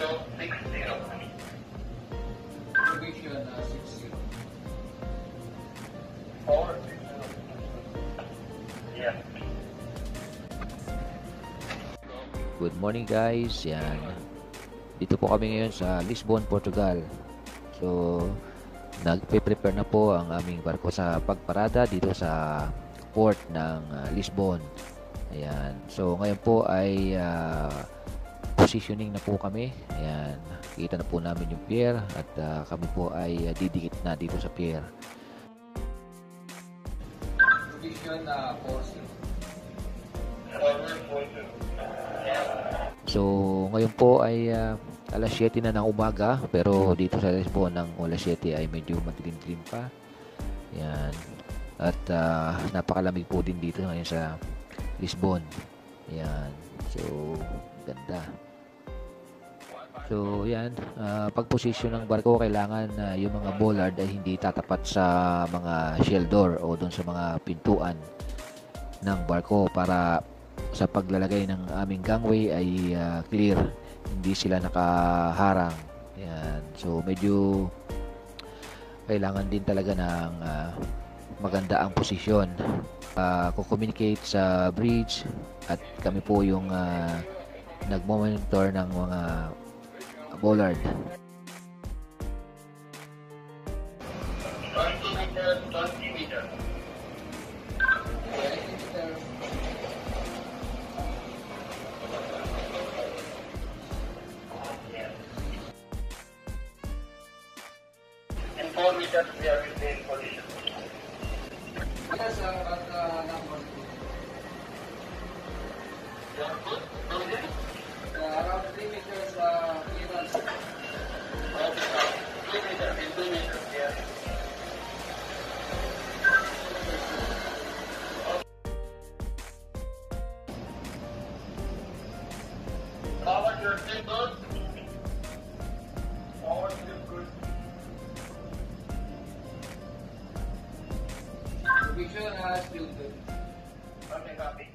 Provision 60. Yeah. Good morning guys, yan. Dito po kami ngayon sa Lisbon, Portugal. So, nagpe-prepare na po ang aming barko sa pagparada dito sa port ng Lisbon. Ayan. So, ngayon po ay positioning na po kami. Ayan. Kita na po namin yung pier at kami po ay didikit na dito sa pier. Provision 40. So, ngayon po ay alas 7 na ng umaga, pero dito sa Lisbon ng alas 7 ay medyo madilim-dilim pa. Yan. At napakalamig po din dito ngayon sa Lisbon. Yan. So, ganda. So, yan. Pag-position ng barko, kailangan yung mga bollard ay hindi tatapat sa mga shell door o doon sa mga pintuan ng barko para sa paglalagay ng aming gangway ay clear, hindi sila nakaharang. Yan. So medyo kailangan din talaga ng maganda ang posisyon. Ko-communicate sa bridge at kami po yung nagmo-monitor ng mga bollard. 20 meters, 20 meters. In 4 meters, we are in position. Yes, at number 2. You are good? Okay. Around 3 meters clearance. 2 meters, in 2 meters, yeah. Forward, you are still good? Forward, still good. Provision still good. Okay, copy.